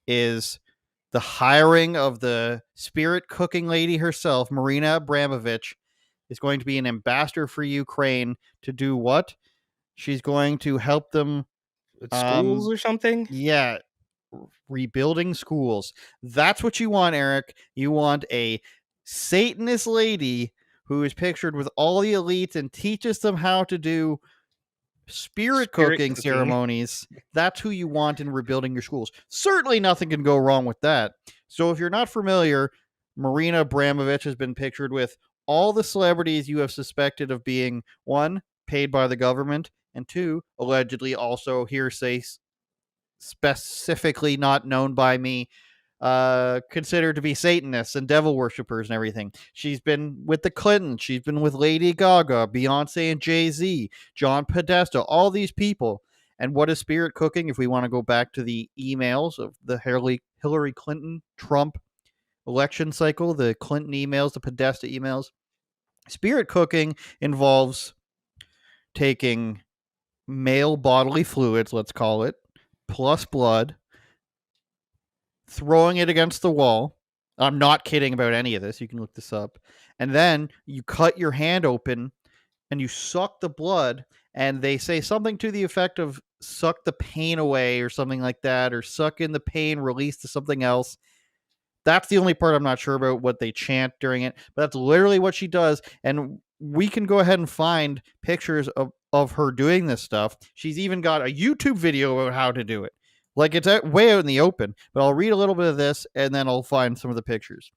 is the hiring of the spirit cooking lady herself, Marina Abramovich, is going to be an ambassador for Ukraine to do what? She's going to help them. With schools or something? Yeah, rebuilding schools. That's what you want, Eric. You want a Satanist lady who is pictured with all the elites and teaches them how to do spirit cooking ceremonies. That's who you want in rebuilding your schools. Certainly nothing can go wrong with that. So if you're not familiar, Marina Abramovich has been pictured with all the celebrities you have suspected of being, one, paid by the government, and two, allegedly also hearsay, specifically not known by me, considered to be Satanists and devil worshippers and everything. She's been with the Clintons. She's been with Lady Gaga, Beyonce and Jay-Z, John Podesta, all these people. And what is spirit cooking? If we want to go back to the emails of the Hillary Clinton Trump election cycle, the Clinton emails, the Podesta emails, spirit cooking involves taking male bodily fluids, let's call it, plus blood, throwing it against the wall. I'm not kidding about any of this. You can look this up. And then you cut your hand open and you suck the blood. And they say something to the effect of suck the pain away or something like that, or suck in the pain, release to something else. That's the only part I'm not sure about what they chant during it, but that's literally what she does. And we can go ahead and find pictures of her doing this stuff. She's even got a YouTube video about how to do it. Like it's way out in the open, but I'll read a little bit of this and then I'll find some of the pictures.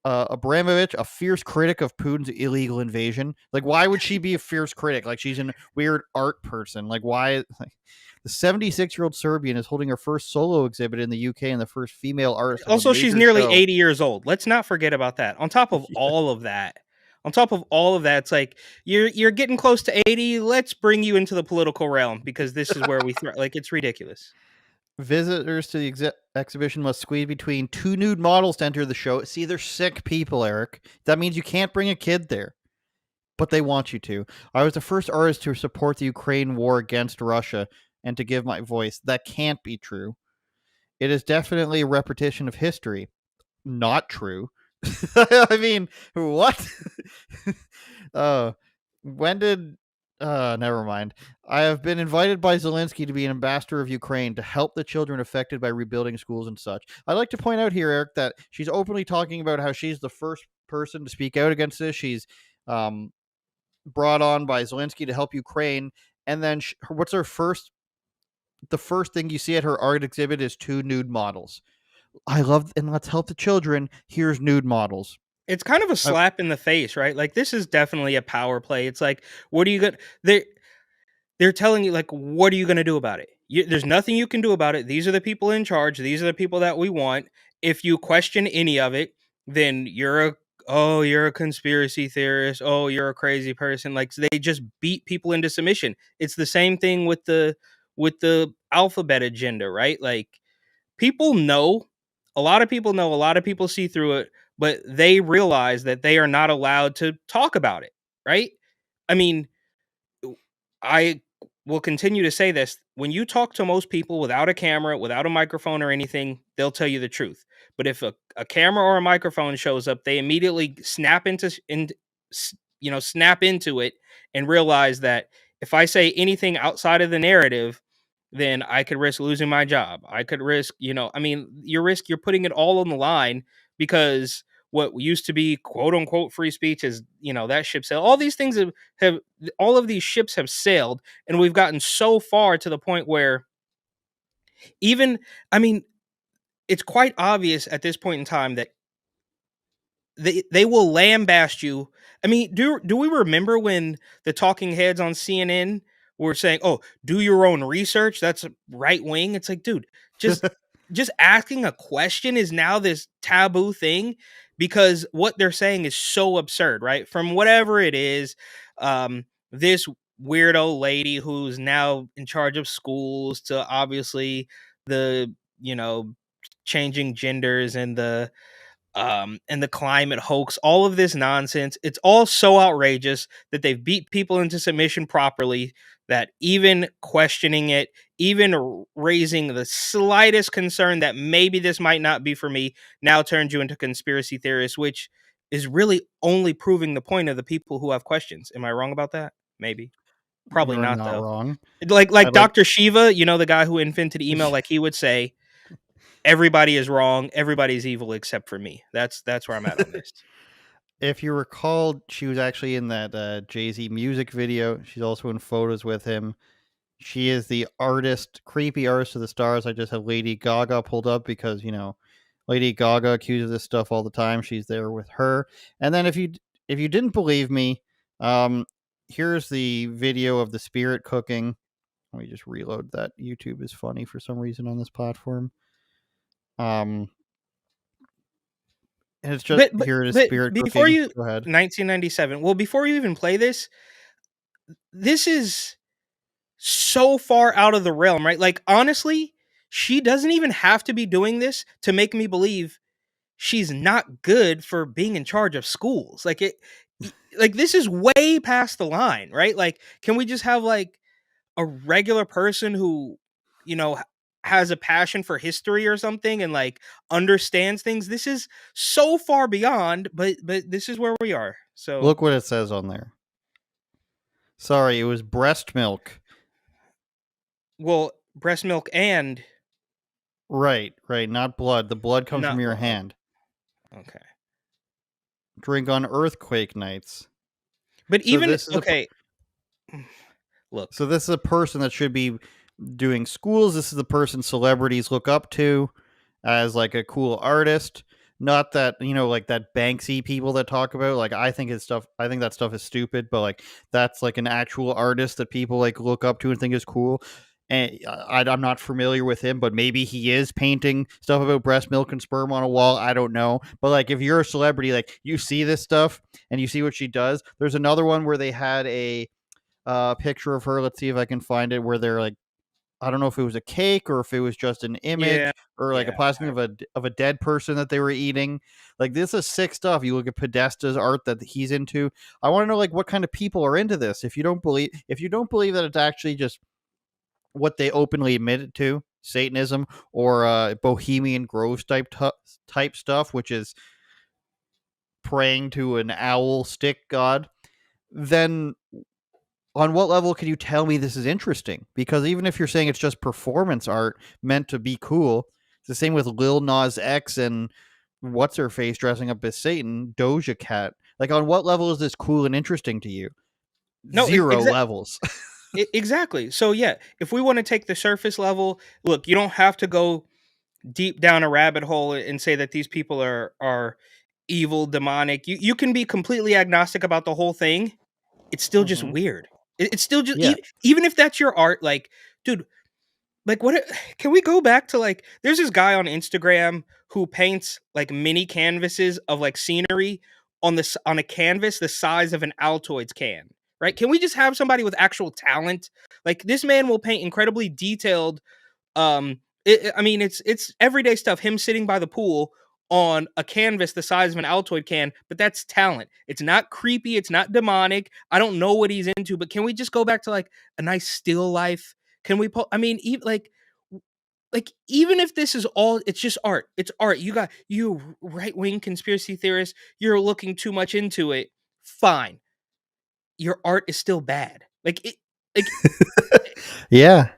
Abramovich, a fierce critic of Putin's illegal invasion. Like, why would she be a fierce critic? Like, she's a weird art person. Like, why? Like, the 76-year-old Serbian is holding her first solo exhibit in the UK and the first female artist. Also, she's nearly 80 years old. Let's not forget about that. On top of all of that, it's like you're getting close to 80. Let's bring you into the political realm because this is where we like it's ridiculous. Visitors to the exhibition must squeeze between two nude models to enter the show. See, they're sick people, Eric. That means you can't bring a kid there, but they want you to. I was the first artist to support the Ukraine war against Russia and to give my voice. That can't be true. It is definitely a repetition of history. Not true. I mean, what? When did never mind. I have been invited by Zelensky to be an ambassador of Ukraine to help the children affected by rebuilding schools and such. I'd like to point out here, Eric, that she's openly talking about how she's the first person to speak out against this. She's brought on by Zelensky to help Ukraine, and then what's her first? The first thing you see at her art exhibit is two nude models. I love, and let's help the children. Here's nude models. It's kind of a slap in the face, right? Like, this is definitely a power play. It's like, what are you going to... They're telling you, like, what are you going to do about it? There's nothing you can do about it. These are the people in charge. These are the people that we want. If you question any of it, then you're a conspiracy theorist. Oh, you're a crazy person. Like, so they just beat people into submission. It's the same thing with the alphabet agenda, right? Like, people know, a lot of people see through it, but they realize that they are not allowed to talk about it, right? I mean, I will continue to say this. When you talk to most people without a camera, without a microphone or anything, they'll tell you the truth. But if a camera or a microphone shows up, they immediately snap into it and realize that if I say anything outside of the narrative, then I could risk losing my job. I could risk, you're putting it all on the line because what used to be quote unquote free speech is, that ship sailed. All these things have all of these ships have sailed, and we've gotten so far to the point where it's quite obvious at this point in time that they will lambaste you. I mean, do we remember when the talking heads on CNN were saying, "Oh, do your own research. That's right wing." It's like, dude, just asking a question is now this taboo thing because what they're saying is so absurd, right? From whatever it is, this weirdo lady who's now in charge of schools to obviously the, changing genders and the climate hoax, all of this nonsense. It's all so outrageous that they've beat people into submission properly that even questioning it, even raising the slightest concern that maybe this might not be for me, now turns you into conspiracy theorist, which is really only proving the point of the people who have questions. Am I wrong about that? Maybe. Probably You're not not though. wrong. Like I'd like Dr. Shiva, the guy who invented email, like he would say, everybody is wrong, everybody's evil except for me. That's where I'm at on this. if you recall, she was actually in that Jay-Z music video. She's also in photos with him. She is the artist, creepy artist of the stars. I just have Lady Gaga pulled up because, Lady Gaga accuses this stuff all the time. She's there with her. And then if you didn't believe me, um, here's the video of the spirit cooking. Let me just reload that. YouTube is funny for some reason on this platform. Um, and it's just But but here it is, but spirit before cooking. you Go ahead. 1997. Well, before you even play this, this is so far out of the realm, right? Like honestly, she doesn't even have to be doing this to make me believe she's not good for being in charge of schools. Like this is way past the line, right? Like can we just have like a regular person who, you know, has a passion for history or something and like understands things? This is so far beyond, but this is where we are. So, Look what it says on there. Sorry, it was breast milk. well, breast milk and Right, right, not blood. The blood comes from not your blood. hand. Okay. Drink on earthquake nights. But So even this is a okay, look. so this is a person that should be doing schools. This is the person celebrities look up to as like a cool artist. Not that, like that Banksy people that talk about. Like I think that stuff is stupid, but like that's like an actual artist that people like look up to and think is cool. And I'm not familiar with him, but maybe he is painting stuff about breast milk and sperm on a wall. I don't know. But like if you're a celebrity, like you see this stuff and you see what she does. There's another one where they had a picture of her. Let's see if I can find it. Where they're like, I don't know if it was a cake or if it was just an Yeah. image or like a Yeah. plastic of a dead person that they were eating. Like this is sick stuff. You look at Podesta's art that he's into. I want to know like what kind of people are into this. If you don't believe that it's actually just what they openly admitted to, Satanism or Bohemian Grove type stuff, which is praying to an owl stick god, then on what level can you tell me this is interesting? Because even if you're saying it's just performance art meant to be cool, it's the same with Lil Nas X and what's her face dressing up as Satan, Doja Cat. Like, on what level is this cool and interesting to you? No, Zero levels. exactly. So yeah, if we want to take the surface level, look, you don't have to go deep down a rabbit hole and say that these people are evil, demonic. You can be completely agnostic about the whole thing. It's still just Hmm. weird. It's still just Yeah. even if that's your art, like, dude, like can we go back to like there's this guy on Instagram who paints like mini canvases of like scenery on a canvas the size of an Altoids can. Right? Can we just have somebody with actual talent? Like this man will paint incredibly detailed I mean, it's everyday stuff. Him sitting by the pool on a canvas the size of an Altoid can, but that's talent. It's not creepy. It's not demonic. I don't know what he's into, but can we just go back to like a nice still life? Can we? I mean, like even if this is all, it's just art. It's art. You right wing conspiracy theorists. You're looking too much into it. Fine, your art is still bad. Like it. Like Yeah.